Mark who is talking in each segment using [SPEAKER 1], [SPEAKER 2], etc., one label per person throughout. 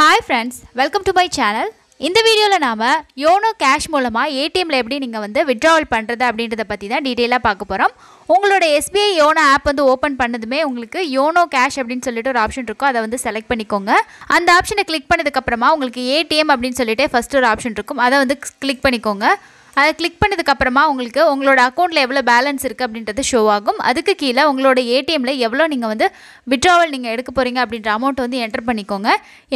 [SPEAKER 1] Hi friends, welcome to my channel. இந்த வீடியோல நாம YONO cash மூலமா ATM ல எப்படி நீங்க வந்து withdrawal பண்றது அப்படின்றத பத்தி தான் டீடைலா பார்க்க போறோம். உங்களோட SBI YONO app வந்து ஓபன் பண்ணதுமே உங்களுக்கு YONO cash அப்படினு சொல்லிட்டு ஒரு ஆப்ஷன் இருக்கும். அதை வந்து செலக்ட் பண்ணிக்கோங்க. அந்த ஆப்ஷனை கிளிக் பண்ணதுக்கு அப்புறமா உங்களுக்கு ATM அப்படினு சொல்லிட்டு ஃபர்ஸ்ட் ஒரு ஆப்ஷன் இருக்கும். அதை வந்து கிளிக் பண்ணிக்கோங்க. அதை கிளிக் பண்ணதுக்கு அப்புறமா உங்களுக்கு உங்களோட அக்கவுண்ட்ல எவ்வளவு பேலன்ஸ் இருக்கு அப்படின்றது ஷோ ஆகும். அதுக்கு கீழ உங்களோட ATM ல எவ்வளவு நீங்க வந்து withdrawal நீங்க எடுக்க போறீங்க அப்படின்ற அமௌண்ட் வந்து என்டர் பண்ணிக்கோங்க.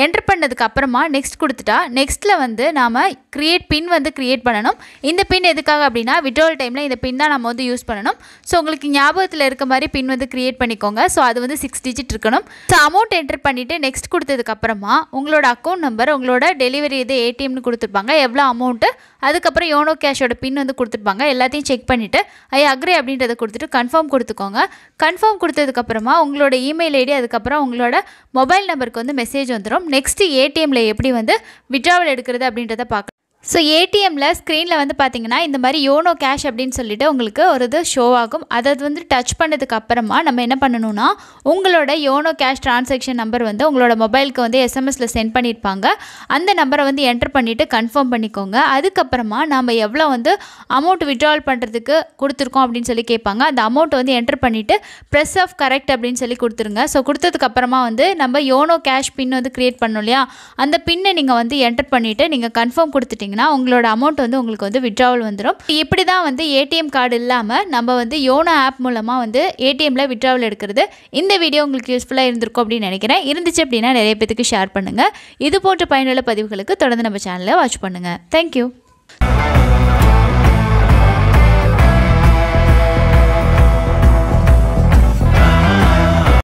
[SPEAKER 1] என்டர் பண்ணதுக்கு அப்புறமா நெக்ஸ்ட் கொடுத்துட்டா நெக்ஸ்ட்ல வந்து நாம கிரியேட் பின் வந்து கிரியேட் பண்ணனும். இந்த பின் எதுக்காக அப்படினா withdrawal டைம்ல இந்த பின் தான் நாம வந்து யூஸ் பண்ணனும். சோ உங்களுக்கு ஞாபகத்துல இருக்க மாதிரி பின் வந்து கிரியேட் பண்ணிக்கோங்க. சோ அது வந்து 6 டிஜிட் இருக்கணும். சோ அமௌண்ட் என்டர் பண்ணிட்டு நெக்ஸ்ட் கொடுத்ததுக்கு அப்புறமா உங்களோட அக்கவுண்ட் நம்பர் உங்களோட டெலிவரி இது ATM னு கொடுத்திருப்பாங்க. எவ்வளவு அமௌண்ட் அதுக்கு அப்புறம் YONO cash ஓட பின் வந்து கொடுத்திருப்பாங்க. எல்லாத்தையும் செக் பண்ணிட்டு ஐ அக்ரி அப்படின்றத கொடுத்துட்டு கன்ஃபார்ம் கொடுத்துக்கோங்க. கன்ஃபார்ம் கொடுத்ததுக்கு அப்புறமா உங்களோட இமெயில் ஐடி அதுக்கு அப்புறம் உங்களோட மொபைல் நம்பருக்கு வந்து மெசேஜ் வந்துரும். நெக்ஸ்ட் ATM ல எப்படி வந்து withdrawal எடுக்கிறது அப்படின்றத பார்க்கலாம். So ATM ல ஸ்க்ரீன்ல வந்து பாத்தீங்கன்னா இந்த மாதிரி YONO cash அப்படினு சொல்லிட்டு உங்களுக்கு ஒரு இது ஷோ ஆகும். அதை வந்து டச் பண்ணதுக்கு அப்புறமா நம்ம என்ன பண்ணனும்னா உங்களோட YONO cash transaction நம்பர் வந்து உங்களோட மொபைலுக்கு வந்து SMS ல சென்ட் பண்ணிருப்பாங்க. அந்த நம்பரை வந்து என்டர் பண்ணிட்டு கன்ஃபார்ம் பண்ணிக்கோங்க. அதுக்கு அப்புறமா நாம எவ்வளவு வந்து அமௌண்ட் withdrawal பண்றதுக்கு கொடுத்திருக்கோம் அப்படினு சொல்லி கேட்பாங்க. அந்த அமௌண்ட் வந்து என்டர் பண்ணிட்டு press of correct அப்படினு சொல்லி கொடுத்துருங்க. சோ கொடுத்ததுக்கு அப்புறமா வந்து நம்ம YONO cash பின் வந்து கிரியேட் பண்ணோம் இல்லையா, அந்த பின்னை நீங்க வந்து என்டர் பண்ணிட்டு நீங்க கன்ஃபார்ம் கொடுத்துட்டீங்க உங்களோட அமௌண்ட் வந்து உங்களுக்கு வந்து withdrawal வந்துரும். இப்படி தான் வந்து ATM கார்டு இல்லாம நம்ம வந்து YONO app மூலமா வந்து ATM ல withdrawal எடுக்கிறது. இந்த வீடியோ உங்களுக்கு யூஸ்ஃபுல்லா இருந்திருக்கும் அப்படி நினைக்கிறேன். இருந்துச்சு அப்படினா நிறைய பேருக்கு ஷேர் பண்ணுங்க. இது போன்ற பயனுள்ள பதிவுகளுக்கு தொடர்ந்து நம்ம சேனலை வாட்ச் பண்ணுங்க. Thank you.